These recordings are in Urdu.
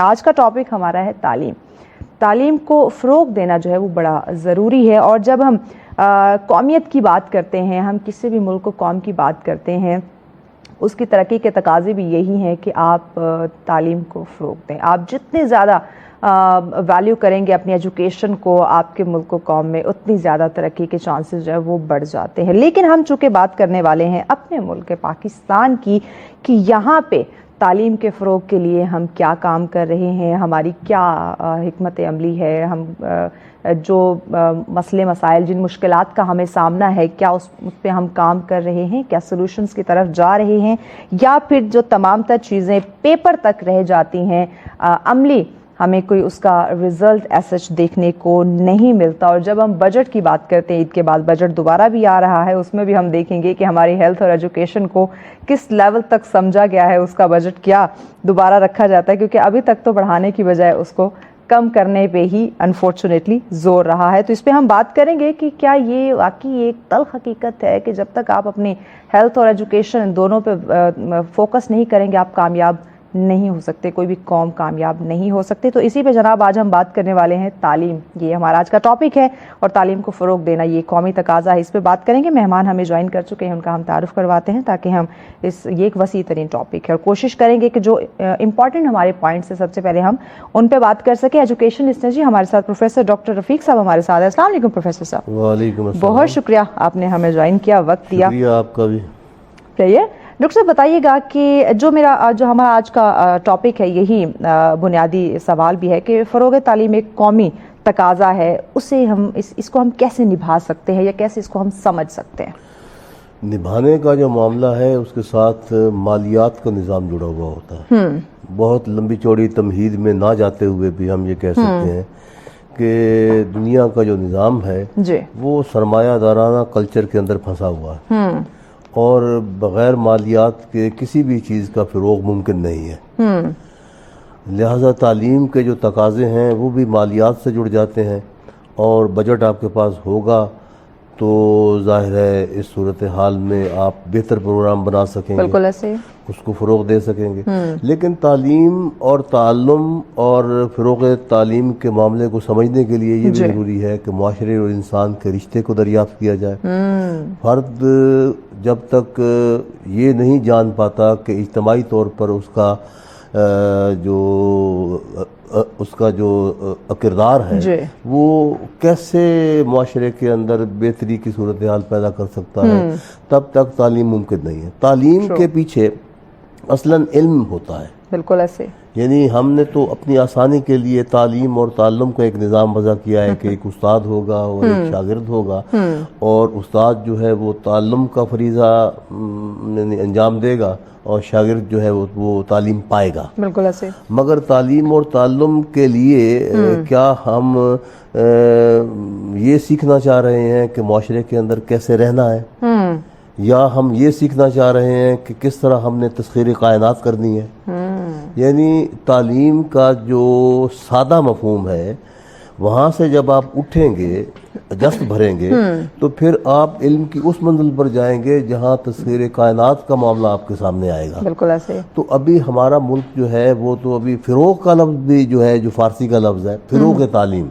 آج کا ٹاپک ہمارا ہے تعلیم. تعلیم کو فروغ دینا جو ہے وہ بڑا ضروری ہے. اور جب ہم قومیت کی بات کرتے ہیں, ہم کسی بھی ملک و قوم کی بات کرتے ہیں, اس کی ترقی کے تقاضے بھی یہی ہیں کہ آپ تعلیم کو فروغ دیں. آپ جتنے زیادہ ویلیو کریں گے اپنی ایجوکیشن کو آپ کے ملک و قوم میں, اتنی زیادہ ترقی کے چانسز جو ہے وہ بڑھ جاتے ہیں. لیکن ہم چونکہ بات کرنے والے ہیں اپنے ملک پاکستان کی, کہ یہاں پہ تعلیم کے فروغ کے لیے ہم کیا کام کر رہے ہیں, ہماری کیا حکمت عملی ہے, ہم جو مسئلے مسائل جن مشکلات کا ہمیں سامنا ہے کیا اس پہ ہم کام کر رہے ہیں, کیا سلوشنز کی طرف جا رہے ہیں, یا پھر جو تمام تر چیزیں پیپر تک رہ جاتی ہیں عملی ہمیں کوئی اس کا رزلٹ ایسچ دیکھنے کو نہیں ملتا. اور جب ہم بجٹ کی بات کرتے ہیں, عید کے بعد بجٹ دوبارہ بھی آ رہا ہے, اس میں بھی ہم دیکھیں گے کہ ہماری ہیلتھ اور ایجوکیشن کو کس لیول تک سمجھا گیا ہے, اس کا بجٹ کیا دوبارہ رکھا جاتا ہے, کیونکہ ابھی تک تو بڑھانے کی بجائے اس کو کم کرنے پہ ہی انفارچونیٹلی زور رہا ہے. تو اس پہ ہم بات کریں گے کہ کیا یہ واقعی ایک تلخ حقیقت ہے کہ جب تک آپ اپنی ہیلتھ اور ایجوکیشن دونوں پہ فوکس نہیں کریں گے آپ کامیاب نہیں ہو سکتے, کوئی بھی قوم کامیاب نہیں ہو سکتے. تو اسی پہ جناب آج ہم بات کرنے والے ہیں تعلیم. یہ ہمارا آج کا ٹاپک ہے اور تعلیم کو فروغ دینا یہ قومی تقاضا ہے, اس پہ بات کریں گے. مہمان ہمیں جوائن کر چکے ہیں, ان کا ہم تعارف کرواتے ہیں تاکہ ہم یہ ایک وسیع ترین ٹاپک ہے اور کوشش کریں گے کہ جو امپورٹنٹ ہمارے پوائنٹس ہیں سب سے پہلے ہم ان پہ بات کر سکیں. ایجوکیشن لسنر جی ہمارے ساتھ پروفیسر ڈاکٹر رفیق صاحب ہمارے ساتھ ہیں. السلام علیکم پروفیسر صاحب. وعلیکم السلام. بہت شکریہ آپ نے ہمیں جوائن کیا, وقت دیا. شکریہ آپ کا بھی. چلیے ڈاکٹر صاحب بتائیے گا کہ جو ہمارا آج کا ٹاپک ہے یہی بنیادی سوال بھی ہے کہ فروغ تعلیم ایک قومی تقاضا ہے, اسے ہم اس کو ہم کیسے نبھا سکتے ہیں یا کیسے اس کو ہم سمجھ سکتے ہیں؟ نبھانے کا جو معاملہ ہے اس کے ساتھ مالیات کا نظام جڑا ہوا ہوتا ہے. بہت لمبی چوڑی تمہید میں نہ جاتے ہوئے بھی ہم یہ کہہ سکتے ہیں کہ دنیا کا جو نظام ہے وہ سرمایہ دارانہ کلچر کے اندر پھنسا ہوا ہے, اور بغیر مالیات کے کسی بھی چیز کا فروغ ممکن نہیں ہے. لہذا تعلیم کے جو تقاضے ہیں وہ بھی مالیات سے جڑ جاتے ہیں, اور بجٹ آپ کے پاس ہوگا تو ظاہر ہے اس صورتحال میں آپ بہتر پروگرام بنا سکیں گے, بالکل ایسے اس کو فروغ دے سکیں گے. لیکن تعلیم اور تعلم اور فروغ تعلیم کے معاملے کو سمجھنے کے لیے یہ بھی ضروری ہے کہ معاشرے اور انسان کے رشتے کو دریافت کیا جائے. فرد جب تک یہ نہیں جان پاتا کہ اجتماعی طور پر اس کا جو کردار ہے وہ کیسے معاشرے کے اندر بہتری کی صورتحال پیدا کر سکتا ہے, تب تک تعلیم ممکن نہیں ہے. تعلیم کے پیچھے اصلاً علم ہوتا ہے. بالکل ایسے, یعنی ہم نے تو اپنی آسانی کے لیے تعلیم اور تعلم کا ایک نظام وضع کیا ہے کہ ایک استاد ہوگا اور ایک شاگرد ہوگا, اور استاد جو ہے وہ تعلم کا فریضہ انجام دے گا اور شاگرد جو ہے وہ تعلیم پائے گا. بالکل ایسے. مگر تعلیم اور تعلم کے لیے کیا ہم یہ سیکھنا چاہ رہے ہیں کہ معاشرے کے اندر کیسے رہنا ہے, یا ہم یہ سیکھنا چاہ رہے ہیں کہ کس طرح ہم نے تسخیر کائنات کرنی ہے؟ یعنی تعلیم کا جو سادہ مفہوم ہے وہاں سے جب آپ اٹھیں گے, جست بھریں گے, تو پھر آپ علم کی اس منزل پر جائیں گے جہاں تسخیر کائنات کا معاملہ آپ کے سامنے آئے گا. بالکل ایسے. تو ابھی ہمارا ملک جو ہے وہ تو ابھی فروغ کا لفظ بھی جو ہے, جو فارسی کا لفظ ہے فروغ تعلیم,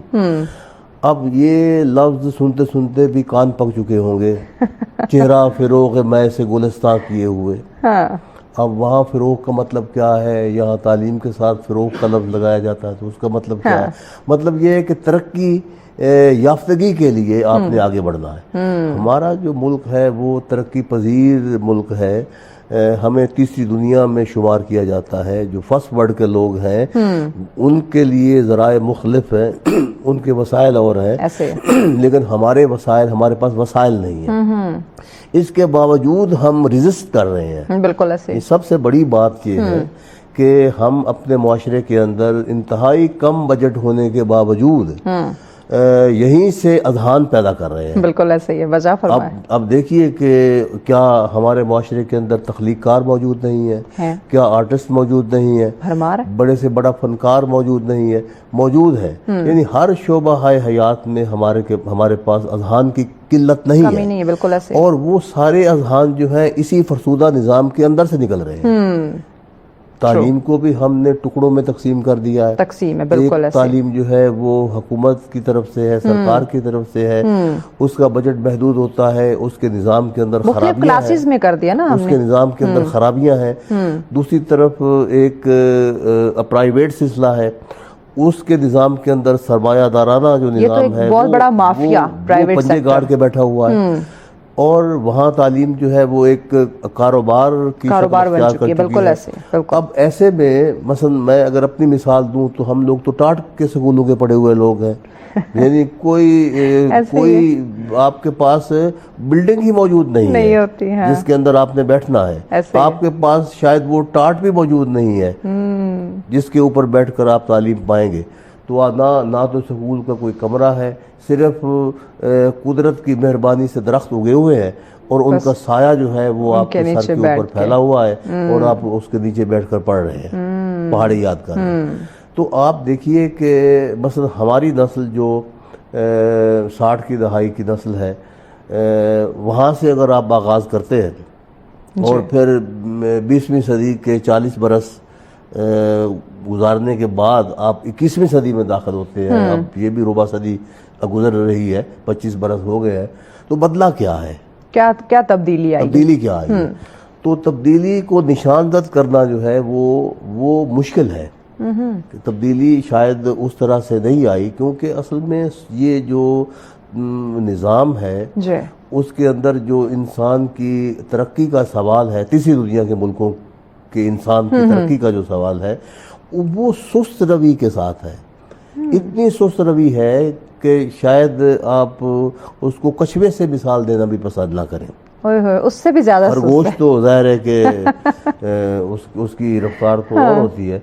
اب یہ لفظ سنتے سنتے بھی کان پک چکے ہوں گے. چہرہ فروغ میں سے گلستان کیے ہوئے. اب وہاں فروغ کا مطلب کیا ہے, یہاں تعلیم کے ساتھ فروغ کا لفظ لگایا جاتا ہے, تو اس کا مطلب کیا ہے؟ مطلب یہ ہے کہ ترقی یافتگی کے لیے آپ نے آگے بڑھنا ہے. ہمارا جو ملک ہے وہ ترقی پذیر ملک ہے, ہمیں تیسری دنیا میں شمار کیا جاتا ہے. جو فرسٹ ورلڈ کے لوگ ہیں ان کے لیے ذرائع مختلف ہیں, ان کے وسائل اور ہیں, لیکن ہمارے پاس وسائل نہیں ہیں. اس کے باوجود ہم ریزسٹ کر رہے ہیں. بالکل ایسے. سب سے بڑی بات یہ ہے کہ ہم اپنے معاشرے کے اندر انتہائی کم بجٹ ہونے کے باوجود یہیں سے اذہان پیدا کر رہے ہیں. بالکل ایسے ہی ہے, وجہ فرمائیں. اب دیکھیے کہ کیا ہمارے معاشرے کے اندر تخلیق کار موجود نہیں ہے, کیا آرٹسٹ موجود نہیں ہے, بڑے سے بڑا فنکار موجود نہیں ہے, موجود ہے. یعنی ہر شعبہ حیات میں ہمارے پاس اذہان کی قلت نہیں ہے. بالکل ایسے. اور وہ سارے اذہان جو ہیں اسی فرسودہ نظام کے اندر سے نکل رہے ہیں. تعلیم کو بھی ہم نے ٹکڑوں میں تقسیم کر دیا ہے. تقسیم ہے بالکل. ایک تعلیم جو ہے وہ حکومت کی طرف سے ہے, سرکار کی طرف سے ہے, اس کا بجٹ محدود ہوتا ہے, اس کے نظام کے اندر خرابیاں کلاسز میں کر دیا نا اس کے نظام کے اندر خرابیاں ہیں. دوسری طرف ایک پرائیویٹ سلسلہ ہے, اس کے نظام کے اندر سرمایہ دارانہ جو نظام ہے بہت بڑا مافیا پرائیویٹ پنجے گاڑ کے بیٹھا ہوا ہے, اور وہاں تعلیم جو ہے وہ ایک کاروبار کی شکل اختیار کر چکی ہے. اب ایسے میں مثلا میں اگر اپنی مثال دوں تو ہم لوگ تو ٹاٹ کے سکولوں کے پڑھے ہوئے لوگ ہیں, یعنی کوئی آپ کے پاس بلڈنگ ہی موجود نہیں ہے جس کے اندر آپ نے بیٹھنا ہے. آپ کے پاس شاید وہ ٹاٹ بھی موجود نہیں ہے جس کے اوپر بیٹھ کر آپ تعلیم پائیں گے. تو نہ تو سکول کا کوئی کمرہ ہے, صرف قدرت کی مہربانی سے درخت اگے ہوئے ہیں اور ان کا سایہ جو ہے وہ آپ کے سر کے اوپر پھیلا ہوا ہے اور آپ اس کے نیچے بیٹھ کر پڑھ رہے ہیں, پہاڑی یاد کر رہے ہیں. تو آپ دیکھیے کہ مثلا ہماری نسل جو 60 کی دہائی کی نسل ہے, وہاں سے اگر آپ آغاز کرتے ہیں اور پھر 20ویں صدی کے 40 برس گزارنے کے بعد آپ 21ویں صدی میں داخل ہوتے ہیں, اب یہ بھی ربع صدی گزر رہی ہے, 25 برس ہو گئے ہیں, تو بدلا کیا ہے, کیا تبدیلی آئی, تبدیلی کیا آئی. تو تبدیلی کو نشاندہی کرنا جو ہے وہ مشکل ہے. تبدیلی شاید اس طرح سے نہیں آئی کیونکہ اصل میں یہ جو نظام ہے اس کے اندر جو انسان کی ترقی کا سوال ہے, تیسری دنیا کے ملکوں کے انسان کی ترقی کا جو سوال ہے وہ سست روی کے ساتھ ہے. اتنی سست روی ہے کہ شاید آپ اس کو کچھوے سے مثال دینا بھی پسند نہ کریں. اس سے بھی زیادہ خرگوش تو ظاہر ہے کہ اس کی رفتار تو اور ہوتی ہے.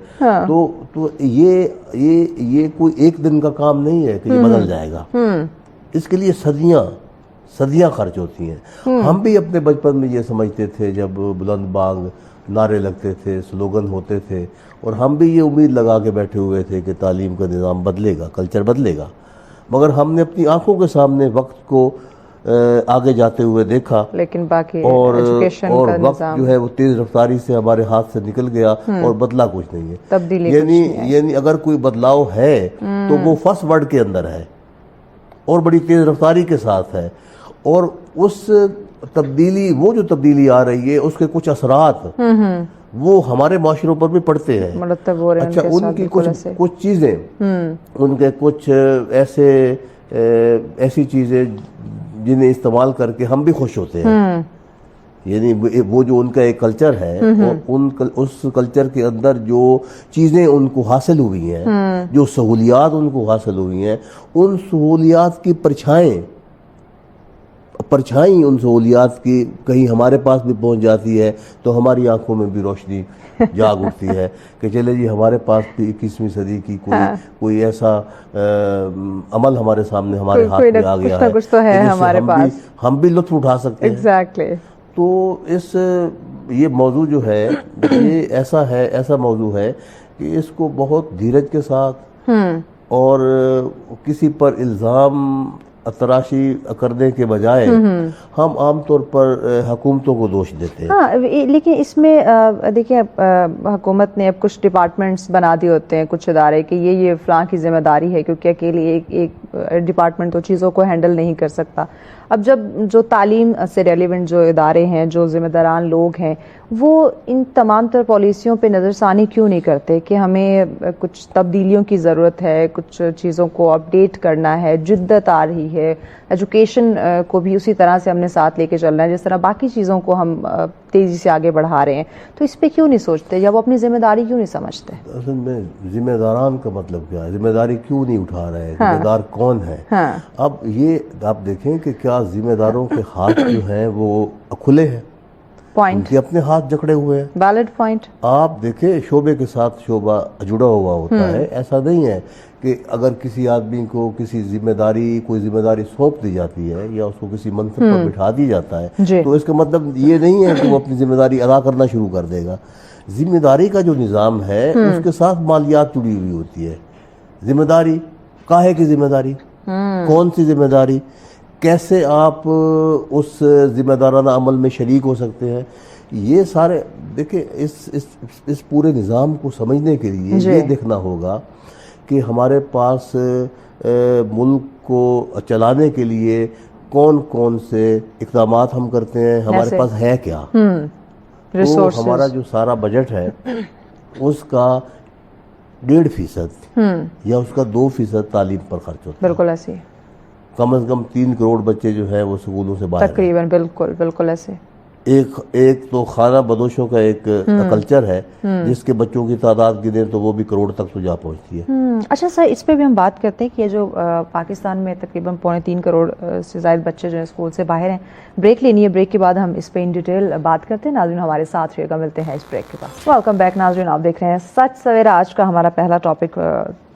تو یہ کوئی ایک دن کا کام نہیں ہے کہ یہ بدل جائے گا. اس کے لیے صدیاں خرچ ہوتی ہیں. ہم بھی اپنے بچپن میں یہ سمجھتے تھے جب بلند بانگ نعرے لگتے تھے, سلوگن ہوتے تھے, اور ہم بھی یہ امید لگا کے بیٹھے ہوئے تھے کہ تعلیم کا نظام بدلے گا, کلچر بدلے گا, مگر ہم نے اپنی آنکھوں کے سامنے وقت کو آگے جاتے ہوئے دیکھا, لیکن باقی اور وقت جو ہے وہ تیز رفتاری سے ہمارے ہاتھ سے نکل گیا اور بدلا کچھ نہیں ہے. تبدیلی یعنی اگر کوئی بدلاؤ ہے تو وہ فرسٹ ورڈ کے اندر ہے اور بڑی تیز رفتاری کے ساتھ ہے, اور اس تبدیلی, وہ جو تبدیلی آ رہی ہے اس کے کچھ اثرات وہ ہمارے معاشروں پر بھی پڑتے ہیں. اچھا, ان کی کچھ چیزیں, ان کے کچھ ایسی چیزیں جنہیں استعمال کر کے ہم بھی خوش ہوتے ہیں. یعنی وہ جو ان کا ایک کلچر ہے, اس کلچر کے اندر جو چیزیں ان کو حاصل ہوئی ہیں, جو سہولیات ان کو حاصل ہوئی ہیں, ان سہولیات کی پرچھائیں ان سہولیات کی کہیں ہمارے پاس بھی پہنچ جاتی ہے تو ہماری آنکھوں میں بھی روشنی جاگ اٹھتی ہے کہ چلے جی ہمارے پاس بھی 21ویں صدی کی کوئی ایسا عمل ہمارے سامنے ہمارے ہاتھ میں آ گیا ہے, ہم بھی لطف اٹھا سکتے ہیں. تو یہ موضوع جو ہے یہ ایسا موضوع ہے کہ اس کو بہت دھیرج کے ساتھ اور کسی پر الزام تراشی کرنے کے بجائے ہم عام طور پر حکومتوں کو دوش دیتے ہیں. ہاں, لیکن اس میں دیکھیں حکومت نے اب کچھ ڈپارٹمنٹس بنا دیے ہوتے ہیں, کچھ ادارے کہ یہ فلاں کی ذمہ داری ہے, کیونکہ اکیلی ایک ڈپارٹمنٹ تو چیزوں کو ہینڈل نہیں کر سکتا. اب جب جو تعلیم سے ریلیونٹ جو ادارے ہیں, جو ذمہ داران لوگ ہیں, وہ ان تمام تر پالیسیوں پہ نظر ثانی کیوں نہیں کرتے کہ ہمیں کچھ تبدیلیوں کی ضرورت ہے, کچھ چیزوں کو اپڈیٹ کرنا ہے, جدت آ رہی ہے, ایجوکیشن کو بھی اسی طرح سے ہم نے ساتھ لے کے چلنا ہے جس طرح باقی چیزوں کو ہم تیزی سے آگے بڑھا رہے ہیں. تو اس پہ کیوں نہیں سوچتے, یا وہ اپنی ذمہ داری کیوں نہیں سمجھتے؟ اصل میں ذمہ داران کا مطلب کیا ہے, ذمہ داری کیوں نہیں اٹھا رہے, ذمہ دار کون ہے؟ اب یہ آپ دیکھیں کہ کیا ذمہ داروں کے ہاتھ جو ہیں وہ کھلے ہیں, ان کے اپنے ہاتھ جکڑے ہوئے ہیں. Valid point. آپ دیکھیں شعبے کے ساتھ شعبہ جڑا ہوا ہوتا ہے. ایسا نہیں ہے کہ اگر کسی آدمی کو کوئی ذمہ داری سونپ دی جاتی ہے یا اس کو کسی منصب پر بٹھا دی جاتا ہے تو اس کا مطلب یہ نہیں ہے کہ وہ اپنی ذمہ داری ادا کرنا شروع کر دے گا. ذمہ داری کا جو نظام ہے اس کے ساتھ مالیات جڑی ہوئی ہوتی ہے. ذمہ داری کاہے کی ذمہ داری, کون سی ذمہ داری, کیسے آپ اس ذمہ دارانہ عمل میں شریک ہو سکتے ہیں, یہ سارے دیکھیں اس پورے نظام کو سمجھنے کے لیے یہ دیکھنا ہوگا کہ ہمارے پاس ملک کو چلانے کے لیے کون کون سے اقدامات ہم کرتے ہیں، ہمارے پاس ہے کیا. تو ہمارا جو سارا بجٹ ہے اس کا 1.5% یا اس کا 2% تعلیم پر خرچ ہوتا ہے. بالکل ایسے کم از کم 3 کروڑ بچے جو ہیں وہ سکولوں سے باہر تقریباً. بالکل ایسے. ایک تو خانہ بدوشوں کا ایک کلچر ہے جس کے بچوں کی تعداد گنے تو وہ بھی کروڑ تک تو جا پہنچتی ہے. اچھا سر، اس پہ بھی ہم بات کرتے ہیں کہ یہ جو پاکستان میں تقریباً 3.25 کروڑ سے زائد بچے جو ہیں اسکول سے باہر ہیں. بریک لینی ہے، بریک کے بعد ہم اس پہ ان ڈیٹیل بات کرتے ہیں. ناظرین ہمارے ساتھ رہیے گا، ملتے ہیں اس بریک کے بعد. ویلکم بیک ناظرین، آپ دیکھ رہے ہیں سچ سویرا. آج کا ہمارا پہلا ٹاپک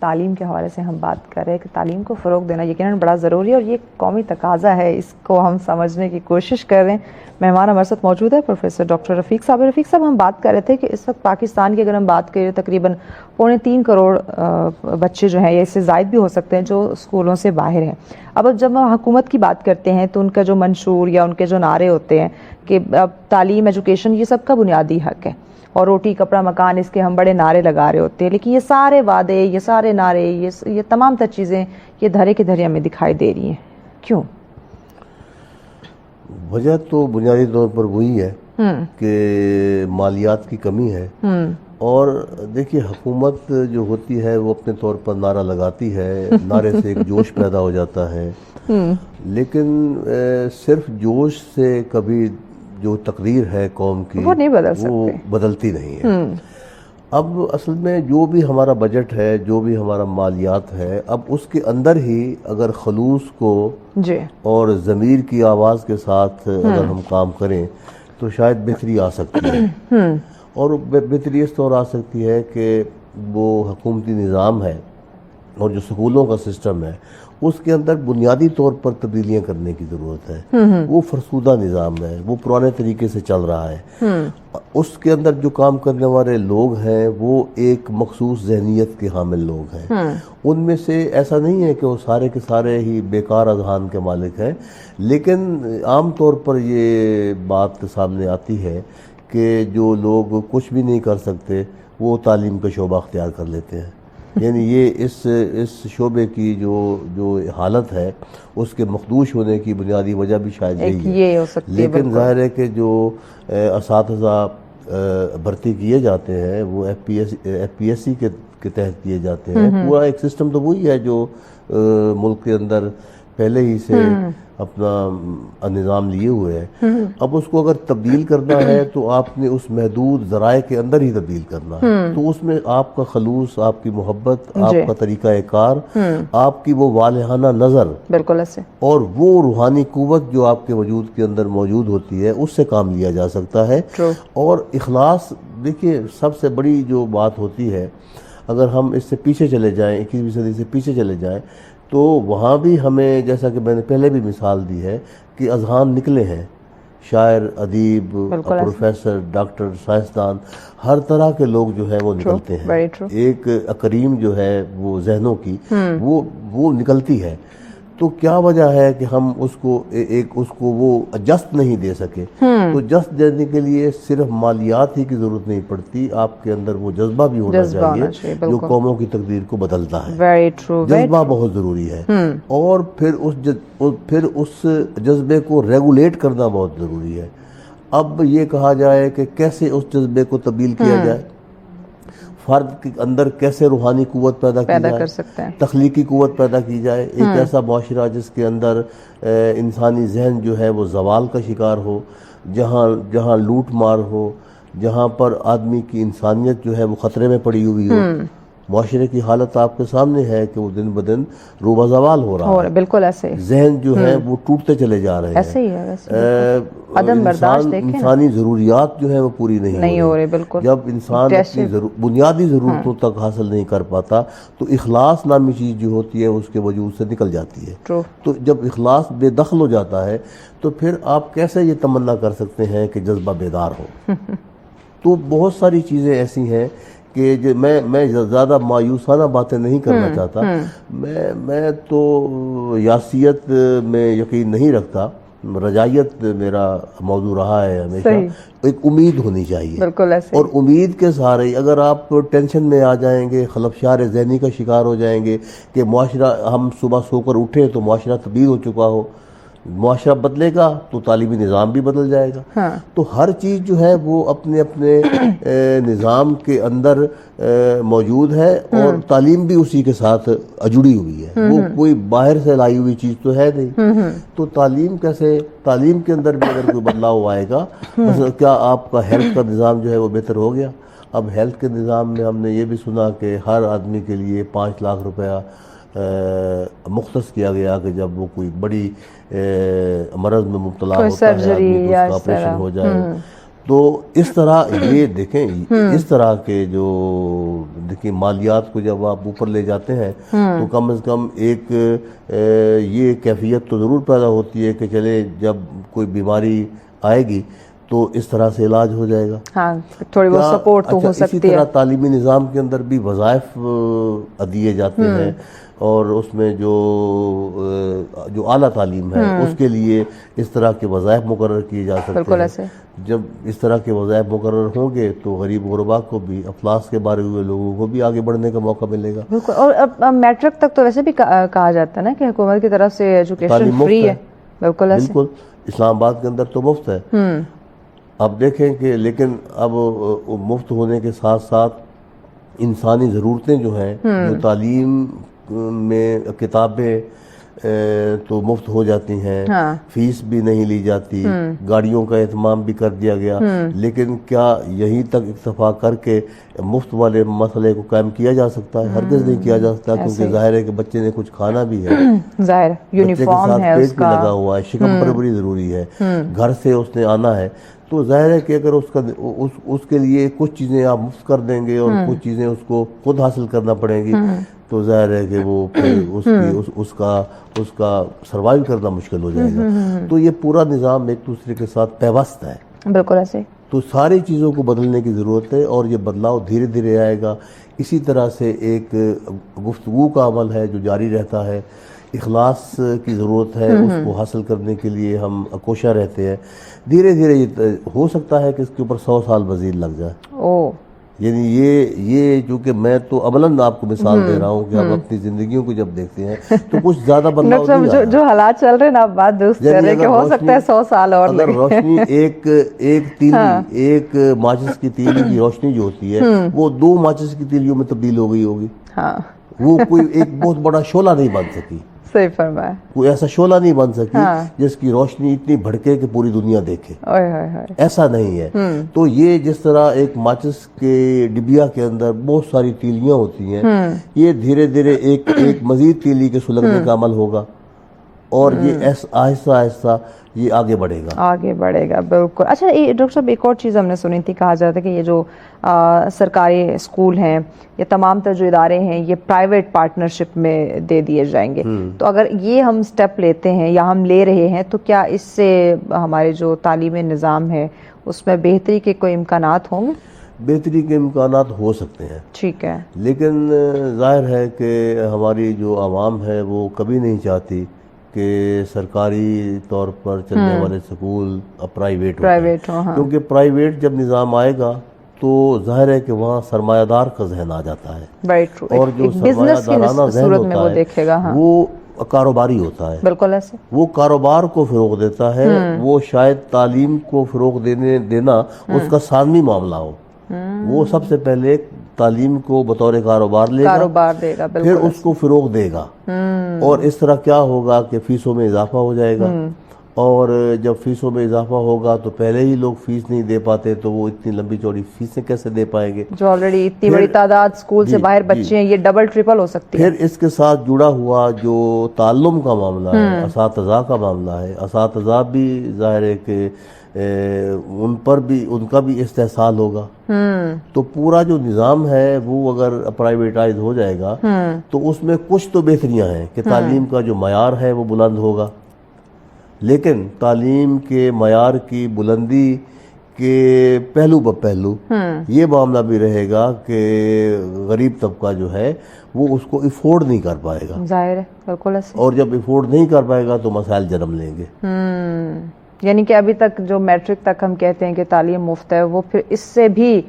تعلیم کے حوالے سے ہم بات کر رہے ہیں کہ تعلیم کو فروغ دینا یقیناً بڑا ضروری ہے اور یہ قومی تقاضا ہے. اس کو ہم سمجھنے کی کوشش کر رہے ہیں. مہمان ہمارے ساتھ موجود ہے پروفیسر ڈاکٹر رفیق صاحب. رفیق صاحب، ہم بات کر رہے تھے کہ اس وقت پاکستان کی اگر ہم بات کریں تقریباً 3.25 کروڑ بچے جو ہیں، یا اس سے زائد بھی ہو سکتے ہیں، جو اسکولوں سے باہر ہیں. اب جب ہم حکومت کی بات کرتے ہیں تو ان کا جو منشور یا ان کے جو نعرے ہوتے ہیں کہ اب تعلیم، ایجوکیشن یہ سب کا بنیادی حق ہے اور روٹی کپڑا مکان، اس کے ہم بڑے نعرے لگا رہے ہوتے ہیں. لیکن یہ سارے وعدے، یہ سارے نعرے، یہ تمام تر چیزیں یہ دھرے کے دھرے ہمیں دکھائی دے رہی ہیں. کیوں؟ وجہ تو بنیادی طور پر وہی ہے کہ مالیات کی کمی ہے. اور دیکھیے حکومت جو ہوتی ہے وہ اپنے طور پر نعرہ لگاتی ہے، نعرے سے ایک جوش پیدا ہو جاتا ہے، لیکن صرف جوش سے کبھی جو تقریر ہے قوم کی وہ نہیں بدل سکتے، وہ بدلتی نہیں ہے. اب اصل میں جو بھی ہمارا بجٹ ہے، جو بھی ہمارا مالیات ہے، اب اس کے اندر ہی اگر خلوص کو اور ضمیر کی آواز کے ساتھ اگر ہم کام کریں تو شاید بہتری آ سکتی ہے. اور بہتری اس طور آ سکتی ہے کہ وہ حکومتی نظام ہے اور جو سکولوں کا سسٹم ہے اس کے اندر بنیادی طور پر تبدیلیاں کرنے کی ضرورت ہے. وہ فرسودہ نظام ہے، وہ پرانے طریقے سے چل رہا ہے. اس کے اندر جو کام کرنے والے لوگ ہیں وہ ایک مخصوص ذہنیت کے حامل لوگ ہیں. ان میں سے ایسا نہیں ہے کہ وہ سارے کے سارے ہی بیکار اذہان کے مالک ہیں، لیکن عام طور پر یہ بات سامنے آتی ہے کہ جو لوگ کچھ بھی نہیں کر سکتے وہ تعلیم کا شعبہ اختیار کر لیتے ہیں. یعنی یہ اس شعبے کی جو حالت ہے اس کے مخدوش ہونے کی بنیادی وجہ بھی شاید یہی ہے. لیکن ظاہر ہے کہ جو اساتذہ بھرتی کیے جاتے ہیں وہ ایف پی ایس سی کے تحت کیے جاتے ہیں. پورا ایک سسٹم تو وہی ہے جو ملک کے اندر پہلے ہی سے اپنا نظام لیے ہوئے ہیں. اب اس کو اگر تبدیل کرنا ہے تو آپ نے اس محدود ذرائع کے اندر ہی تبدیل کرنا ہے. تو اس میں آپ کا خلوص، آپ کی محبت، آپ کا طریقہ کار، آپ کی وہ والہانہ نظر، بالکل ایسے، اور وہ روحانی قوت جو آپ کے وجود کے اندر موجود ہوتی ہے اس سے کام لیا جا سکتا ہے. اور اخلاص، دیکھیے سب سے بڑی جو بات ہوتی ہے، اگر ہم اس سے پیچھے چلے جائیں، 21ویں صدی سے پیچھے چلے جائیں تو وہاں بھی ہمیں، جیسا کہ میں نے پہلے بھی مثال دی ہے، کہ اذہان نکلے ہیں، شاعر، ادیب، پروفیسر، ڈاکٹر، سائنسدان، ہر طرح کے لوگ جو ہے وہ نکلتے ہیں. ایک کریم جو ہے وہ ذہنوں کی وہ نکلتی ہے. تو کیا وجہ ہے کہ ہم اس کو وہ جست نہیں دے سکے؟ تو جست دینے کے لیے صرف مالیات ہی کی ضرورت نہیں پڑتی، آپ کے اندر وہ جذبہ بھی ہونا چاہیے جو قوموں کی تقدیر کو بدلتا ہے. جذبہ بہت ضروری ہے. اور پھر اس جذبے کو ریگولیٹ کرنا بہت ضروری ہے. اب یہ کہا جائے کہ کیسے اس جذبے کو تبدیل کیا جائے، فرد کے اندر کیسے روحانی قوت پیدا کی جائے، تخلیقی قوت پیدا کی جائے. ایک ایسا معاشرہ جس کے اندر انسانی ذہن جو ہے وہ زوال کا شکار ہو، جہاں لوٹ مار ہو، جہاں پر آدمی کی انسانیت جو ہے وہ خطرے میں پڑی ہوئی ہو. معاشرے کی حالت آپ کے سامنے ہے کہ وہ دن بدن روبہ زوال ہو رہا ہے. بالکل ایسے ذہن جو ہے وہ ٹوٹتے چلے جا رہے ہیں. انسانی ضروریات جو ہے وہ پوری نہیں ہو رہی. بالکل جب انسان اپنی بنیادی ضرورتوں تک حاصل نہیں کر پاتا تو اخلاص نامی چیز جو ہوتی ہے اس کے وجود سے نکل جاتی ہے. تو جب اخلاص بے دخل ہو جاتا ہے تو پھر آپ کیسے یہ تمنا کر سکتے ہیں کہ جذبہ بیدار ہو؟ تو بہت ساری چیزیں ایسی ہیں کہ میں زیادہ مایوسانہ باتیں نہیں کرنا چاہتا. میں تو یاسیت میں یقین نہیں رکھتا، رجائیت میرا موضوع رہا ہے ہمیشہ، ایک امید ہونی چاہیے، بالکل ایسے، اور امید کے سہارے اگر آپ ٹینشن میں آ جائیں گے، خلفشار ذہنی کا شکار ہو جائیں گے کہ معاشرہ، ہم صبح سو کر اٹھیں تو معاشرہ تبدیل ہو چکا ہو، معاشرہ بدلے گا تو تعلیمی نظام بھی بدل جائے گا، تو ہر چیز جو ہے وہ اپنے اپنے نظام کے اندر موجود ہے، اور تعلیم بھی اسی کے ساتھ جڑی ہوئی ہے، وہ کوئی باہر سے لائی ہوئی چیز تو ہے نہیں۔ تو تعلیم کیسے، تعلیم کے اندر بھی اگر کوئی بدلاؤ آئے گا، مثلا کیا آپ کا ہیلتھ کا نظام جو ہے وہ بہتر ہو گیا؟ اب ہیلتھ کے نظام میں ہم نے یہ بھی سنا کہ ہر آدمی کے لیے 5 لاکھ روپیہ مختص کیا گیا کہ جب وہ کوئی بڑی مرض میں مبتلا ہوتا ہے آدمی تو اس کا آپریشن ہو جائے۔ تو اس طرح یہ دیکھیں، اس طرح کے جو دیکھیں مالیات کو جب آپ اوپر لے جاتے ہیں تو کم از کم ایک یہ کیفیت تو ضرور پیدا ہوتی ہے کہ چلے جب کوئی بیماری آئے گی تو اس طرح سے علاج ہو جائے گا، ہاں تھوڑی بہت سپورٹ تو ہو سکتی ہے۔ اسی طرح تعلیمی نظام کے اندر بھی وظائف دیے جاتے ہیں، اور اس میں جو اعلیٰ تعلیم ہے اس کے لیے اس طرح کے وظائف مقرر کیے جا سکتے ہیں۔ جب اس طرح کے وظائف مقرر ہوں گے تو غریب غربا کو بھی، افلاس کے بارے ہوئے لوگوں کو بھی آگے بڑھنے کا موقع ملے گا۔ بالکل، اور اب میٹرک تک تو ویسے بھی کہا جاتا ہے نا کہ حکومت کی طرف سے ایجوکیشن فری ہے۔ بالکل بالکل، اسلام آباد کے اندر تو مفت ہے۔ اب دیکھیں کہ لیکن اب مفت ہونے کے ساتھ ساتھ انسانی ضرورتیں جو ہیں، جو تعلیم میں کتابیں تو مفت ہو جاتی ہیں، فیس بھی نہیں لی جاتی، گاڑیوں کا اہتمام بھی کر دیا گیا، لیکن کیا یہیں تک اکتفا کر کے مفت والے مسئلے کو قائم کیا جا سکتا ہے؟ ہرگز نہیں کیا جا سکتا، کیونکہ ظاہر ہے کہ بچے نے کچھ کھانا بھی ہے، ظاہر یونیفارم ہے، پیٹ بھی لگا ہوا ہے، شکم پروری ضروری ہے، گھر سے اس نے آنا ہے، تو ظاہر ہے کہ اگر اس کے لیے کچھ چیزیں آپ مفت کر دیں گے اور کچھ چیزیں اس کو خود حاصل کرنا پڑیں گی تو ظاہر ہے کہ وہ اس کا سروائیو کرنا مشکل ہو جائے گا۔ تو یہ پورا نظام ایک دوسرے کے ساتھ پیوست ہے، بالکل ایسے، تو ساری چیزوں کو بدلنے کی ضرورت ہے، اور یہ بدلاؤ دھیرے دھیرے آئے گا۔ اسی طرح سے ایک گفتگو کا عمل ہے جو جاری رہتا ہے، اخلاص کی ضرورت ہے، اس کو حاصل کرنے کے لیے ہم کوشاں رہتے ہیں۔ دھیرے دھیرے یہ ہو سکتا ہے کہ اس کے اوپر 100 سال مزید لگ جائے، یعنی یہ جو کہ میں تو عملاً آپ کو مثال دے رہا ہوں کہ آپ اپنی زندگیوں کو جب دیکھتے ہیں تو کچھ زیادہ بدلاؤ نہیں آ رہا۔ جو حالات چل رہے ہیں نا، آپ بات درست کر رہے ہیں کہ ہو سکتا ہے 100 سال اور اگر روشنی ایک ماچس کی تیلی کی روشنی جو ہوتی ہے وہ 2 ماچس کی تیلیوں میں تبدیل ہو گئی ہوگی، وہ کوئی ایک بہت بڑا شعلہ نہیں بن سکی، صحیح فرمایا، کوئی ایسا شعلہ نہیں بن سکی جس کی روشنی اتنی بھڑکے کہ پوری دنیا دیکھے، ایسا نہیں ہے۔ تو یہ جس طرح ایک ماچس کے ڈبیا کے اندر بہت ساری تیلیاں ہوتی ہیں، یہ دھیرے دھیرے ایک مزید تیلی کے سلگنے کا عمل ہوگا، اور یہ آہستہ آہستہ یہ آگے بڑھے گا، بالکل۔ اچھا ڈاکٹر صاحب، ایک اور چیز ہم نے سنی تھی، کہا جاتا ہے کہ یہ جو سرکاری اسکول ہیں یا تمام تر جو ادارے ہیں یہ پرائیویٹ پارٹنرشپ میں دے دیے جائیں گے، تو اگر یہ ہم سٹیپ لیتے ہیں یا ہم لے رہے ہیں تو کیا اس سے ہمارے جو تعلیمی نظام ہے اس میں بہتری کے کوئی امکانات ہوں گے؟ بہتری کے امکانات ہو سکتے ہیں، ٹھیک ہے، لیکن ظاہر ہے کہ ہماری جو عوام ہے وہ کبھی نہیں چاہتی کہ سرکاری طور پر چلنے والے سکول پرائیویٹ ہوں، کیونکہ پرائیویٹ جب نظام آئے گا تو ظاہر ہے کہ وہاں سرمایہ دار کا ذہن آ جاتا ہے، اور جو سرمایہ دارانہ ذہن ہوتا ہے وہ کاروباری ہوتا ہے، بالکل ایسے، وہ کاروبار کو فروغ دیتا ہے، وہ شاید تعلیم کو فروغ دینا اس کا ثانوی معاملہ ہو، وہ سب سے پہلے تعلیم کو بطور کاروبار لے گا، پھر اس کو فروغ دے گا، اور اس طرح کیا ہوگا کہ فیسوں میں اضافہ ہو جائے گا، اور جب فیسوں میں اضافہ ہوگا تو پہلے ہی لوگ فیس نہیں دے پاتے تو وہ اتنی لمبی چوڑی فیسیں کیسے دے پائیں گے، جو آلریڈی اتنی بڑی تعداد اسکول سے باہر بچے ہیں، یہ ڈبل ٹرپل ہو سکتی ہے۔ پھر اس کے ساتھ جڑا ہوا جو تعلم کا معاملہ ہے، اساتذہ کا معاملہ ہے، اساتذہ بھی ظاہر ہے کہ ان کا بھی استحصال ہوگا، تو پورا جو نظام ہے وہ اگر پرائیویٹائز ہو جائے گا تو اس میں کچھ تو بہتریاں ہیں کہ تعلیم کا جو معیار ہے وہ بلند ہوگا، لیکن تعلیم کے معیار کی بلندی کہ پہلو بہ پہلو یہ معاملہ بھی رہے گا کہ غریب طبقہ جو ہے وہ اس کو افورڈ نہیں کر پائے گا، ظاہر ہے، بالکل ایسے. اور جب افورڈ نہیں کر پائے گا تو مسائل جنم لیں گے. یعنی کہ ابھی تک جو میٹرک تک ہم کہتے ہیں کہ تعلیم مفت ہے، وہ پھر اس سے بھی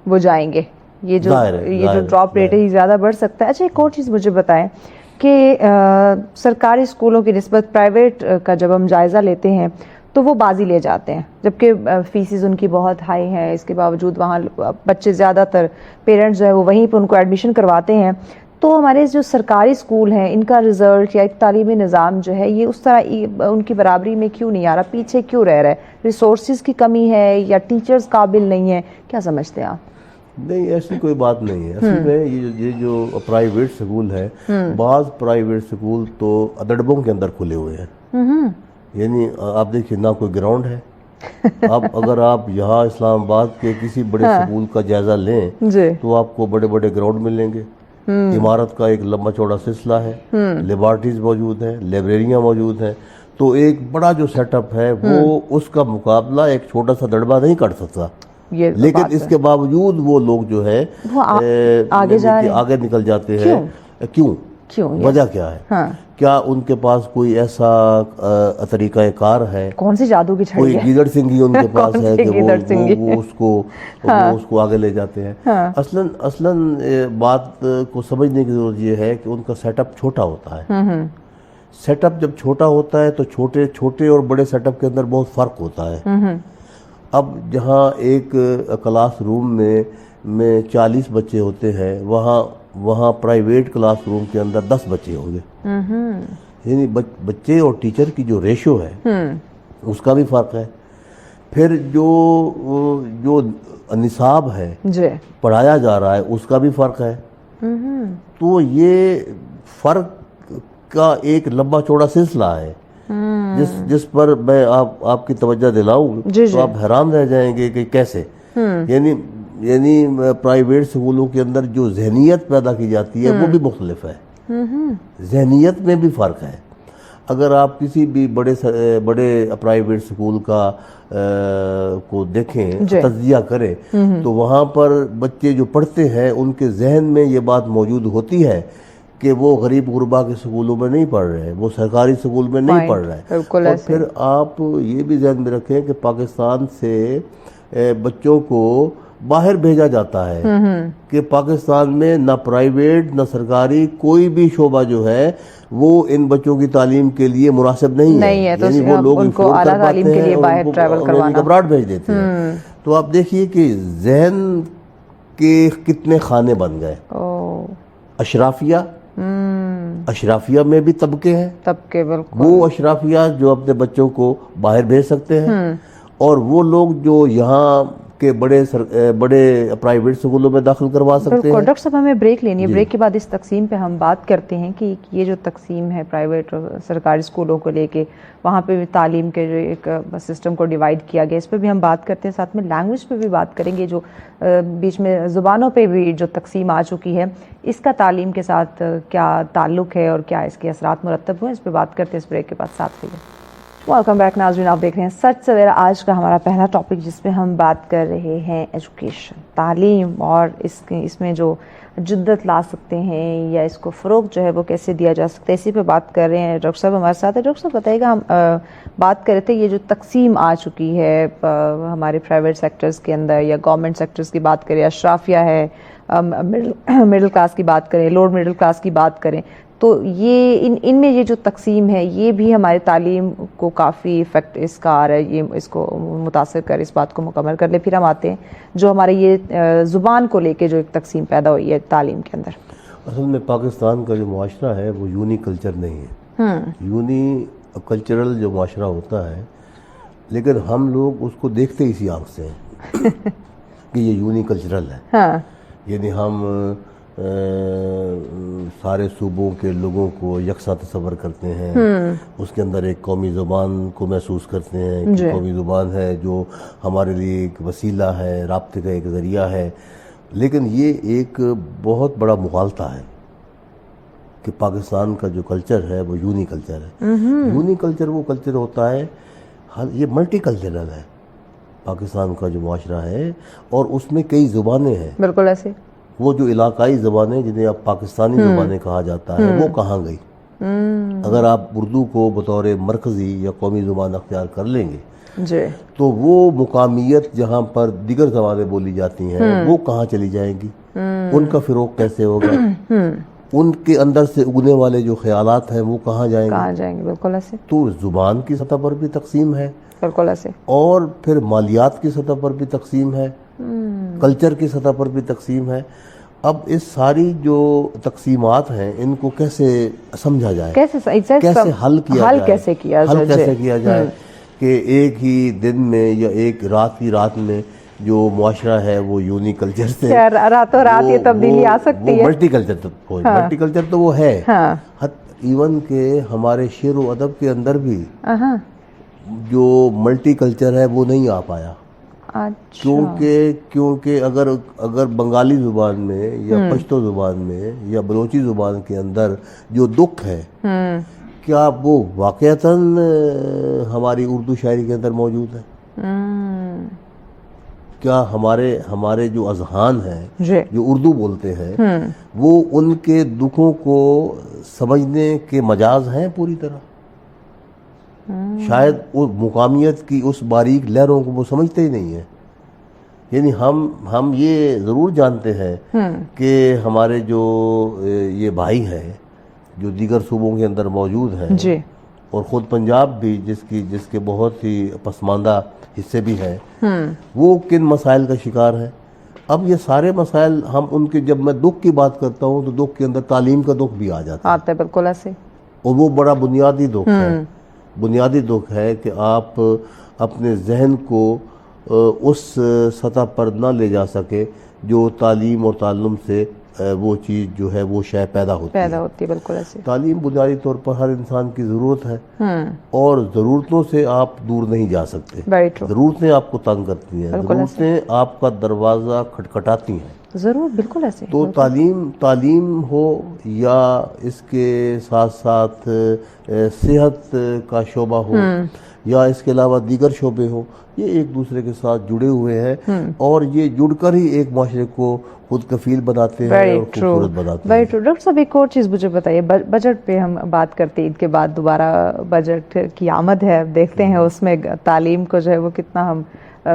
وہ جائیں گے. یہ جو ڈراپ ریٹ ہے یہ زیادہ بڑھ سکتا ہے. اچھا ایک اور چیز مجھے بتائیں کہ سرکاری اسکولوں کی نسبت پرائیویٹ کا جب ہم جائزہ لیتے ہیں تو وہ بازی لے جاتے ہیں، جبکہ فیسز ان کی بہت ہائی ہیں. اس کے باوجود وہاں بچے زیادہ تر پیرنٹس جو ہے وہ وہیں پہ ان کو ایڈمیشن کرواتے ہیں. تو ہمارے جو سرکاری اسکول ہیں ان کا رزلٹ یا ایک تعلیمی نظام جو ہے یہ اس طرح ان کی برابری میں کیوں نہیں آ رہا، پیچھے کیوں رہ رہا ہے؟ ریسورسز کی کمی ہے یا ٹیچرز قابل نہیں ہیں؟ کیا سمجھتے ہیں آپ؟ نہیں، ایسی کوئی بات نہیں ہے. اصل میں یہ جو پرائیویٹ سکول ہے، بعض پرائیویٹ سکول تو ادڑبوں کے اندر کھلے ہوئے ہیں. یعنی آپ دیکھیے نہ کوئی گراؤنڈ ہے. اب اگر آپ یہاں اسلام آباد کے کسی بڑے سکول کا جائزہ لیں تو آپ کو بڑے بڑے گراؤنڈ ملیں گے، عمارت کا ایک لمبا چوڑا سلسلہ ہے، لیبارٹریز موجود ہیں، لائبریریاں موجود ہیں. تو ایک بڑا جو سیٹ اپ ہے وہ اس کا مقابلہ ایک چھوٹا سا دڑبہ نہیں کر سکتا. لیکن اس کے باوجود وہ لوگ جو ہے آگے نکل جاتے ہیں. کیوں؟ وجہ کیا ہے؟ کیا ان کے پاس کوئی ایسا طریقہ کار ہے؟ کون سی جادو کی چھڑی کوئی گیدڑ سنگھی ان کے پاس ہے کہ وہ اس کو آگے لے جاتے ہیں؟ اصلاً بات کو سمجھنے کی ضرورت یہ ہے کہ ان کا سیٹ اپ چھوٹا ہوتا ہے. سیٹ اپ جب چھوٹا ہوتا ہے تو چھوٹے اور بڑے سیٹ اپ کے اندر بہت فرق ہوتا ہے. اب جہاں ایک کلاس روم میں 40 بچے ہوتے ہیں، وہاں پرائیویٹ کلاس روم کے اندر 10 بچے ہوں گے. یعنی بچے اور ٹیچر کی جو ریشو ہے اس کا بھی فرق ہے. پھر جو نصاب ہے پڑھایا جا رہا ہے اس کا بھی فرق ہے. تو یہ فرق کا ایک لمبا چوڑا سلسلہ ہے جس پر میں آپ کی توجہ دلاؤں تو آپ حیران رہ جائیں گے کہ کیسے. یعنی پرائیویٹ سکولوں کے اندر جو ذہنیت پیدا کی جاتی ہے وہ بھی مختلف ہے. ذہنیت میں بھی فرق ہے. اگر آپ کسی بھی بڑے پرائیویٹ سکول کو دیکھیں، تجزیہ کریں، تو وہاں پر بچے جو پڑھتے ہیں ان کے ذہن میں یہ بات موجود ہوتی ہے کہ وہ غریب غربا کے سکولوں میں نہیں پڑھ رہے، وہ سرکاری سکول میں نہیں پڑھ رہے. اور پھر آپ یہ بھی ذہن میں رکھیں کہ پاکستان سے بچوں کو باہر بھیجا جاتا ہے کہ پاکستان میں نہ پرائیویٹ نہ سرکاری کوئی بھی شعبہ جو ہے وہ ان بچوں کی تعلیم کے لیے مناسب نہیں ہے. یعنی وہ لوگ ان کو اعلیٰ تعلیم کے لیے باہر ٹریول کروانا، ابراڈ بھیج دیتے ہیں. تو آپ دیکھیے کہ ذہن کے کتنے خانے بن گئے. اشرافیہ میں بھی طبقے ہیں. بالکل وہ اشرافیہ جو اپنے بچوں کو باہر بھیج سکتے ہیں، اور وہ لوگ جو یہاں کے بڑے پرائیویٹ سکولوں میں داخل کروا سکتے ہیں. ڈاکٹر صاحب ہمیں بریک لینی ہے. بریک کے بعد اس تقسیم پہ ہم بات کرتے ہیں کہ یہ جو تقسیم ہے پرائیویٹ اور سرکاری اسکولوں کو لے کے، وہاں پہ بھی تعلیم کے جو ایک سسٹم کو ڈیوائیڈ کیا گیا، اس پہ بھی ہم بات کرتے ہیں. ساتھ میں لینگویج پہ بھی بات کریں گے، جو بیچ میں زبانوں پہ بھی جو تقسیم آ چکی ہے، اس کا تعلیم کے ساتھ کیا تعلق ہے اور کیا اس کے اثرات مرتب ہوئے، اس پہ بات کرتے ہیں اس بریک کے بعد. ساتھ رہیے. ویلکم بیک ناظرین، آپ دیکھ رہے ہیں سچ سویرا. آج کا ہمارا پہلا ٹاپک جس پہ ہم بات کر رہے ہیں ایجوکیشن، تعلیم، اور اس میں جو جدت لا سکتے ہیں یا اس کو فروغ جو ہے وہ کیسے دیا جا سکتا ہے، اسی پہ بات کر رہے ہیں. ڈاکٹر صاحب ہمارے ساتھ ہے. ڈاکٹر صاحب بتائیے گا، ہم بات کر رہے تھے یہ جو تقسیم آ چکی ہے ہمارے پرائیویٹ سیکٹرز کے اندر یا گورنمنٹ سیکٹرز کی بات کریں، اشرافیہ ہے، مڈل کلاس کی بات کریں، لوور مڈل کلاس کی بات کریں، تو یہ ان میں یہ جو تقسیم ہے یہ بھی ہماری تعلیم کو کافی افیکٹ اس کا آ رہا ہے، یہ اس کو متاثر کر اس بات کو مکمل کر لے. پھر ہم آتے ہیں جو ہمارے یہ زبان کو لے کے جو ایک تقسیم پیدا ہوئی ہے تعلیم کے اندر. اصل میں پاکستان کا جو معاشرہ ہے وہ یونی کلچر نہیں ہے. یونی کلچرل جو معاشرہ ہوتا ہے، لیکن ہم لوگ اس کو دیکھتے اسی آنکھ سے ہیں کہ یہ یونی کلچرل ہے. یعنی ہم سارے صوبوں کے لوگوں کو یکساں تصور کرتے ہیں، اس کے اندر ایک قومی زبان کو محسوس کرتے ہیں کہ قومی زبان ہے جو ہمارے لیے ایک وسیلہ ہے، رابطے کا ایک ذریعہ ہے. لیکن یہ ایک بہت بڑا مغالطہ ہے کہ پاکستان کا جو کلچر ہے وہ یونی کلچر ہے. یونی کلچر وہ کلچر ہوتا ہے، یہ ملٹی کلچرل ہے. پاکستان کا جو معاشرہ ہے، اور اس میں کئی زبانیں ہیں. بالکل ایسے. وہ جو علاقائی زبانیں جنہیں اب پاکستانی زبانیں کہا جاتا ہے، وہ کہاں گئی؟ اگر آپ اردو کو بطور مرکزی یا قومی زبان اختیار کر لیں گے جی تو وہ مقامیت جہاں پر دیگر زبانیں بولی جاتی ہیں وہ کہاں چلی جائیں گی؟ ان کا فروغ کیسے ہوگا؟ ان کے اندر سے اگنے والے جو خیالات ہیں وہ کہاں جائیں گے؟ بالکل ایسے. تو زبان کی سطح پر بھی تقسیم ہے، بالکل ایسے. اور پھر مالیات کی سطح پر بھی تقسیم ہے، کلچر کی سطح پر بھی تقسیم ہے. اب اس ساری جو تقسیمات ہیں ان کو کیسے سمجھا جائے، کیسے حل کیا جائے کہ ایک ہی دن میں یا ایک رات کی رات میں جو معاشرہ ہے وہ یونی کلچر سے راتوں رات یہ تبدیلی آ سکتی ہے. ملٹی کلچر تو وہ ہے. ایون کہ ہمارے شعر و ادب کے اندر بھی جو ملٹی کلچر ہے وہ نہیں آ پایا. کیونکہ اگر بنگالی زبان میں یا پشتو زبان میں یا بلوچی زبان کے اندر جو دکھ ہے کیا وہ واقعتاً ہماری اردو شاعری کے اندر موجود ہے؟ کیا ہمارے جو اذہان ہیں جو اردو بولتے ہیں وہ ان کے دکھوں کو سمجھنے کے مجاز ہیں پوری طرح؟ شاید وہ مقامیت کی اس باریک لہروں کو وہ سمجھتے ہی نہیں ہیں. یعنی ہم یہ ضرور جانتے ہیں کہ ہمارے جو یہ بھائی ہیں جو دیگر صوبوں کے اندر موجود ہیں اور خود پنجاب بھی جس کے بہت ہی پسماندہ حصے بھی ہیں، وہ کن مسائل کا شکار ہے. اب یہ سارے مسائل ہم ان کے، جب میں دکھ کی بات کرتا ہوں تو دکھ کے اندر تعلیم کا دکھ بھی آ جاتا ہے. بالکل ایسے. اور وہ بڑا بنیادی دکھ ہے کہ آپ اپنے ذہن کو اس سطح پر نہ لے جا سکے جو تعلیم اور تعلم سے وہ چیز جو ہے وہ شے پیدا ہوتی ہے. بالکل ایسے. تعلیم بنیادی طور پر ہر انسان کی ضرورت ہے، اور ضرورتوں سے آپ دور نہیں جا سکتے. ضرورتیں آپ کو تنگ کرتی ہیں، ضرورتیں آپ کا دروازہ کھٹکھٹاتی ہیں. ضرور. بالکل ایسے. تو تعلیم ہو یا اس کے ساتھ ساتھ صحت کا شعبہ ہو یا اس کے علاوہ دیگر شعبے ہو، یہ ایک دوسرے کے ساتھ جڑے ہوئے ہیں اور یہ جڑ کر ہی ایک معاشرے کو خود کفیل بناتے ہیں اور خوبصورت بناتے ہیں. ڈاکٹر صاحب ایک اور چیز مجھے بتائیے، بجٹ پہ ہم بات کرتے ہیں، عید کے بعد دوبارہ بجٹ کی آمد ہے، دیکھتے ہیں اس میں تعلیم کو جو ہے وہ کتنا ہم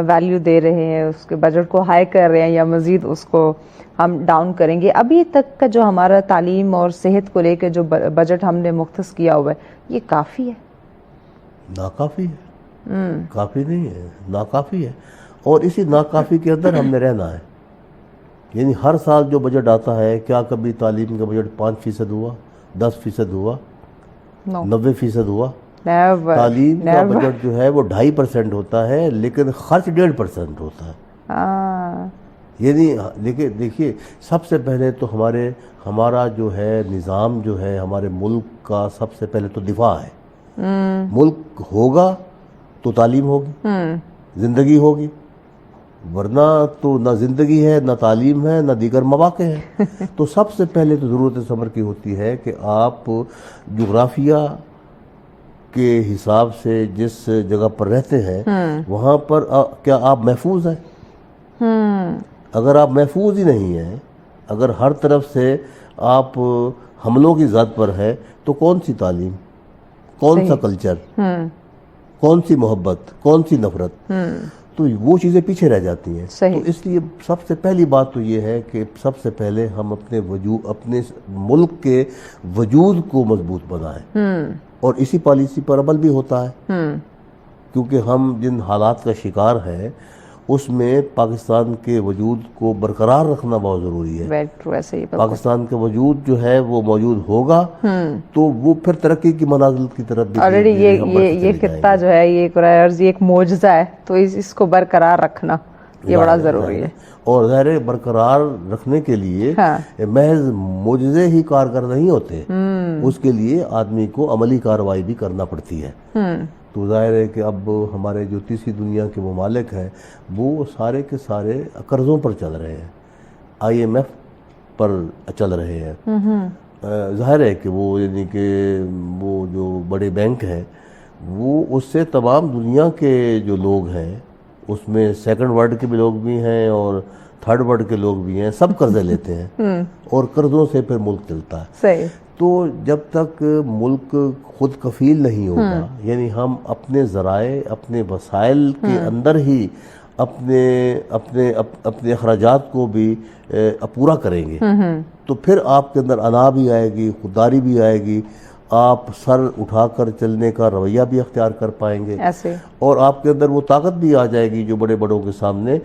ویلیو دے رہے ہیں، اس کے بجٹ کو ہائی کر رہے ہیں یا مزید اس کو ہم ڈاؤن کریں گے. ابھی تک کا جو ہمارا تعلیم اور صحت کو لے کے جو بجٹ ہم نے مختص کیا ہوا ہے، یہ کافی ہے؟ ناکافی ہے. کافی نہیں ہے، ناکافی ہے. اور اسی ناکافی کے اندر ہم نے رہنا ہے. یعنی ہر سال جو بجٹ آتا ہے، کیا کبھی تعلیم کا بجٹ 5% ہوا، 10% ہوا، 90% ہوا؟ تعلیم کا بجٹ جو ہے وہ 2.5% ہوتا ہے، لیکن خرچ 1.5% ہوتا ہے. یعنی دیکھیے سب سے پہلے تو ہمارا جو ہے نظام جو ہے ہمارے ملک کا، سب سے پہلے تو دفاع ہے. ملک ہوگا تو تعلیم ہوگی، زندگی ہوگی، ورنہ تو نہ زندگی ہے، نہ تعلیم ہے، نہ دیگر مواقع ہیں. تو سب سے پہلے تو ضرورت صبر کی ہوتی ہے کہ آپ جغرافیہ کے حساب سے جس جگہ پر رہتے ہیں وہاں پر کیا آپ محفوظ ہیں؟ اگر آپ محفوظ ہی نہیں ہیں، اگر ہر طرف سے آپ حملوں کی زد پر ہے تو کون سی تعلیم، کون سا کلچر، کون سی محبت، کون سی نفرت؟ تو وہ چیزیں پیچھے رہ جاتی ہیں. تو اس لیے سب سے پہلی بات تو یہ ہے کہ سب سے پہلے ہم اپنے ملک کے وجود کو مضبوط بنائیں، اور اسی پالیسی پر عمل بھی ہوتا ہے. کیونکہ ہم جن حالات کا شکار ہیں اس میں پاکستان کے وجود کو برقرار رکھنا بہت ضروری ہے. پاکستان کا وجود جو ہے وہ موجود ہوگا تو وہ پھر ترقی کی منازل کی طرف بھی یہ خطہ جو ہے یہ ایک معجزہ ہے، تو اس کو برقرار رکھنا یہ بڑا ضروری ہے. اور ظاہر برقرار رکھنے کے لیے محض معجزے ہی کارگر نہیں ہوتے، اس کے لیے آدمی کو عملی کارروائی بھی کرنا پڑتی ہے. تو ظاہر ہے کہ اب ہمارے جو تیسری دنیا کے ممالک ہیں وہ سارے کے سارے قرضوں پر چل رہے ہیں، IMF پر چل رہے ہیں. ظاہر ہے کہ وہ یعنی کہ وہ جو بڑے بینک ہیں وہ اس سے تمام دنیا کے جو لوگ ہیں اس میں سیکنڈ ورلڈ کے بھی لوگ بھی ہیں اور تھرڈ ورلڈ کے لوگ بھی ہیں, سب قرضے لیتے ہیں اور قرضوں سے پھر ملک چلتا ہے. صحیح. تو جب تک ملک خود کفیل نہیں ہوگا, یعنی ہم اپنے ذرائع, اپنے وسائل کے اندر ہی اپنے اخراجات کو بھی پورا کریں گے, تو پھر آپ کے اندر انا بھی آئے گی, خودداری بھی آئے گی, آپ سر اٹھا کر چلنے کا رویہ بھی اختیار کر پائیں گے, ایسے اور آپ کے اندر وہ طاقت بھی آ جائے گی جو بڑے بڑوں کے سامنے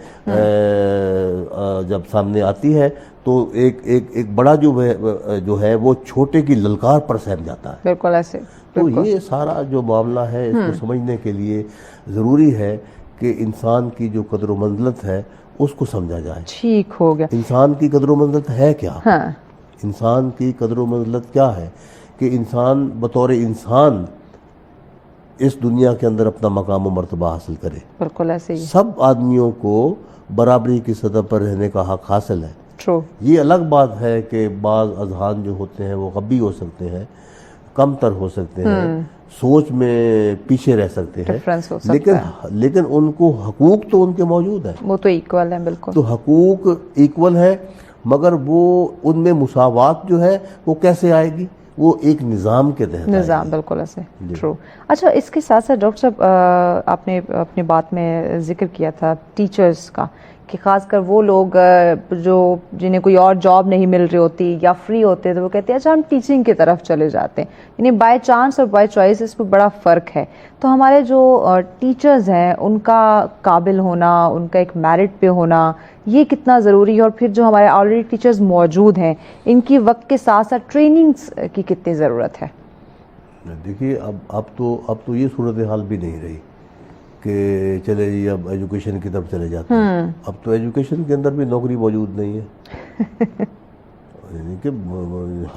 جب سامنے آتی ہے تو ایک بڑا جو ہے وہ چھوٹے کی للکار پر سہم جاتا ہے. بالکل ایسے. تو یہ سارا جو معاملہ ہے اس کو سمجھنے کے لیے ضروری ہے کہ انسان کی جو قدر و منزلت ہے اس کو سمجھا جائے. ٹھیک ہو گیا. انسان کی قدر و منزلت ہے کیا؟ ہاں. انسان کی قدر و منزلت کیا ہے کہ انسان بطور انسان اس دنیا کے اندر اپنا مقام و مرتبہ حاصل کرے. بالکل ایسے ہی. سب آدمیوں کو برابری کی سطح پر رہنے کا حق حاصل ہے. ٹرو. یہ الگ بات ہے کہ بعض اذہان جو ہوتے ہیں وہ غبی ہو سکتے ہیں, کم تر ہو سکتے ہیں, سوچ میں پیچھے رہ سکتے ہیں, لیکن ان کو حقوق تو ان کے موجود ہیں, وہ تو ایکول ہیں. بالکل. تو حقوق ایکول ہیں, مگر وہ ان میں مساوات جو ہے وہ کیسے آئے گی؟ وہ ایک نظام کے تحت نظام. بالکل ایسے. ٹرو. اچھا, اس کے ساتھ ساتھ ڈاکٹر صاحب آپ نے اپنی بات میں ذکر کیا تھا ٹیچرز کا, کہ خاص کر وہ لوگ جو جنہیں کوئی اور جاب نہیں مل رہی ہوتی یا فری ہوتے تو وہ کہتے ہیں اچھا ہم ٹیچنگ کی طرف چلے جاتے ہیں. یعنی بائی چانس اور بائی چوائس اس میں بڑا فرق ہے. تو ہمارے جو ٹیچرز ہیں ان کا قابل ہونا, ان کا ایک میرٹ پہ ہونا, یہ کتنا ضروری ہے, اور پھر جو ہمارے آلریڈی ٹیچرز موجود ہیں ان کی وقت کے ساتھ ساتھ ٹریننگز کی کتنی ضرورت ہے؟ دیکھیے اب تو یہ صورتحال بھی نہیں رہی کہ چلے جی اب ایجوکیشن کی طرف چلے جاتے ہیں. اب تو ایجوکیشن کے اندر بھی نوکری موجود نہیں ہے, یعنی کہ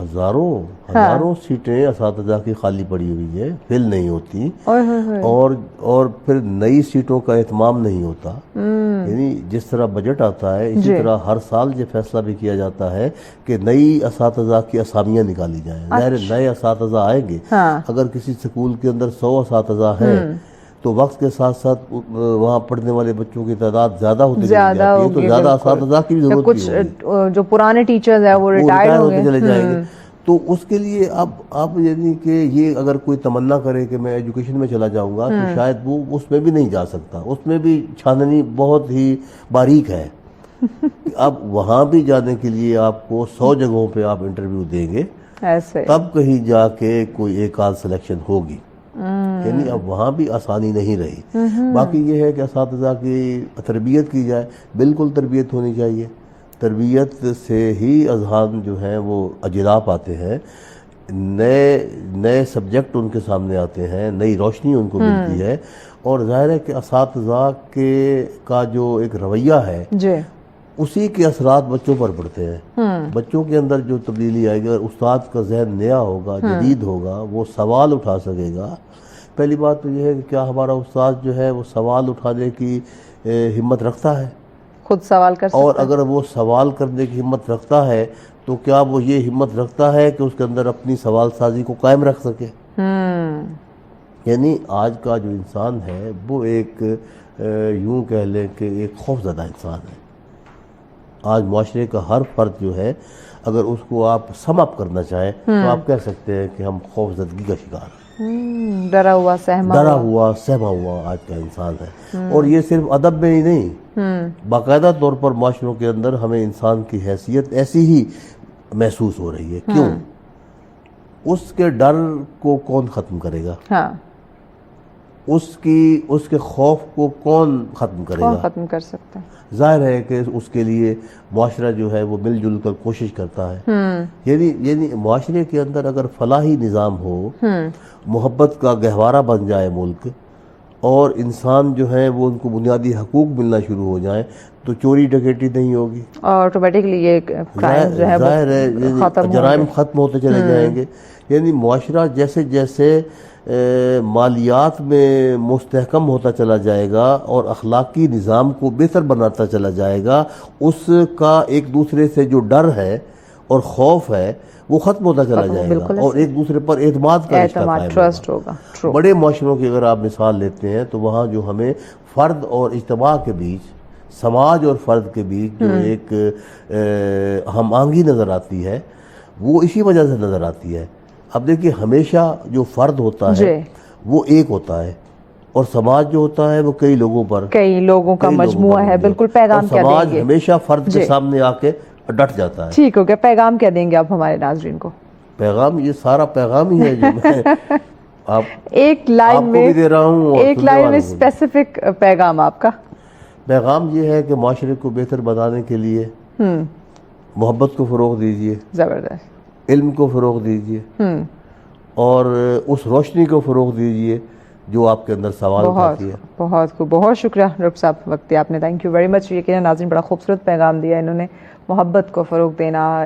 ہزاروں سیٹیں اساتذہ کی خالی پڑی ہوئی ہے, فل نہیں ہوتی, اور پھر نئی سیٹوں کا اہتمام نہیں ہوتا. یعنی جس طرح بجٹ آتا ہے اسی طرح ہر سال یہ فیصلہ بھی کیا جاتا ہے کہ نئی اساتذہ کی اسامیاں نکالی جائیں. ظاہر نئے اساتذہ آئیں گے, اگر کسی سکول کے اندر 100 اساتذہ ہیں تو وقت کے ساتھ ساتھ وہاں پڑھنے والے بچوں کی تعداد زیادہ ہوتی جاتی ہے, تو زیادہ اساتذہ کی بھی ضرورت کچھ جو پرانے ٹیچرز ہیں وہ ریٹائر ہوتے چلے جائیں گے. تو اس کے لیے اب یعنی کہ یہ اگر کوئی تمنا کرے کہ میں ایجوکیشن میں چلا جاؤں گا تو شاید وہ اس میں بھی نہیں جا سکتا. اس میں بھی چھاننی بہت ہی باریک ہے. اب وہاں بھی جانے کے لیے آپ کو 100 جگہوں پہ آپ انٹرویو دیں گے, تب کہیں جا کے کوئی ایک آدھ سلیکشن ہوگی. یعنی اب وہاں بھی آسانی نہیں رہی. باقی یہ ہے کہ اساتذہ کی تربیت کی جائے, بالکل تربیت ہونی چاہیے. تربیت سے ہی اذہان جو ہیں وہ اجلا پاتے ہیں, نئے سبجیکٹ ان کے سامنے آتے ہیں, نئی روشنی ان کو ملتی ہے. اور ظاہر ہے کہ اساتذہ کا جو ایک رویہ ہے اسی کے اثرات بچوں پر پڑتے ہیں. بچوں کے اندر جو تبدیلی آئے گی, اگر استاد کا ذہن نیا ہوگا, جدید ہوگا, وہ سوال اٹھا سکے گا. پہلی بات تو یہ ہے کہ کیا ہمارا استاد جو ہے وہ سوال اٹھانے کی ہمت رکھتا ہے, خود سوال کر سکتا ہے, اور اگر وہ سوال کرنے کی ہمت رکھتا ہے تو کیا وہ یہ ہمت رکھتا ہے کہ اس کے اندر اپنی سوال سازی کو قائم رکھ سکے؟ یعنی آج کا جو انسان ہے وہ ایک یوں کہہ لیں کہ ایک خوف زدہ انسان ہے. آج معاشرے کا ہر فرد جو ہے اگر اس کو آپ سم اپ کرنا چاہیں تو آپ کہہ سکتے ہیں کہ ہم خوف زدگی کا شکار ہیں. ڈرا ہوا سہما ہوا آج کا انسان ہے. اور یہ صرف ادب میں ہی نہیں, باقاعدہ طور پر معاشروں کے اندر ہمیں انسان کی حیثیت ایسی ہی محسوس ہو رہی ہے. کیوں؟ اس کے ڈر کو کون ختم کرے گا؟ اس کے خوف کو کون ختم کرے گا؟ ختم کر سکتا ہے. ظاہر ہے کہ اس کے لیے معاشرہ جو ہے وہ مل جل کر کوشش کرتا ہے. یعنی معاشرے کے اندر اگر فلاحی نظام ہو, محبت کا گہوارہ بن جائے ملک, اور انسان جو ہے وہ ان کو بنیادی حقوق ملنا شروع ہو جائیں, تو چوری ڈکیٹی نہیں ہوگی, آٹومیٹکلی یہ کرائم جو ہے ظاہر ہے جرائم ختم ہوتے چلے جائیں گے. یعنی معاشرہ جیسے جیسے مالیات میں مستحکم ہوتا چلا جائے گا اور اخلاقی نظام کو بہتر بناتا چلا جائے گا, اس کا ایک دوسرے سے جو ڈر ہے اور خوف ہے وہ ختم ہوتا چلا جائے گا اور ایک دوسرے پر اعتماد کا رشتہ قائم ٹرسٹ ہوگا. بڑے معاشروں کی اگر آپ مثال لیتے ہیں تو وہاں جو ہمیں فرد اور اجتماع کے بیچ، سماج اور فرد کے بیچ جو ایک ہم آہنگی نظر آتی ہے وہ اسی وجہ سے نظر آتی ہے. اب دیکھیے ہمیشہ جو فرد ہوتا ہے وہ ایک ہوتا ہے اور سماج جو ہوتا ہے وہ کئی لوگوں پر، کئی لوگوں کا مجموعہ ہے. بالکل. پیغام کیا دیں گے؟ سماج ہمیشہ فرد کے سامنے آ کے ڈٹ جاتا ہے. ٹھیک ہو گیا. پیغام کیا دیں گے آپ ہمارے ناظرین کو؟ پیغام یہ سارا پیغام ہی ہے جو میں ایک لائن میں بھی دے رہا ہوں. ایک لائن میں اسپیسیفک پیغام آپ کا. پیغام یہ ہے کہ معاشرے کو بہتر بنانے کے لیے محبت کو فروغ دیجیے، زبردست. علم کو فروغ دیجیے اور اس روشنی کو فروغ دیجیے جو آپ کے اندر سوال کرتی ہے. بہت خوب. بہت شکریہ ڈاکٹر صاحب، وقت دیا آپ نے. Thank you very much. یہ کہ ناظرین بڑا خوبصورت پیغام دیا انہوں نے، محبت کو فروغ دینا.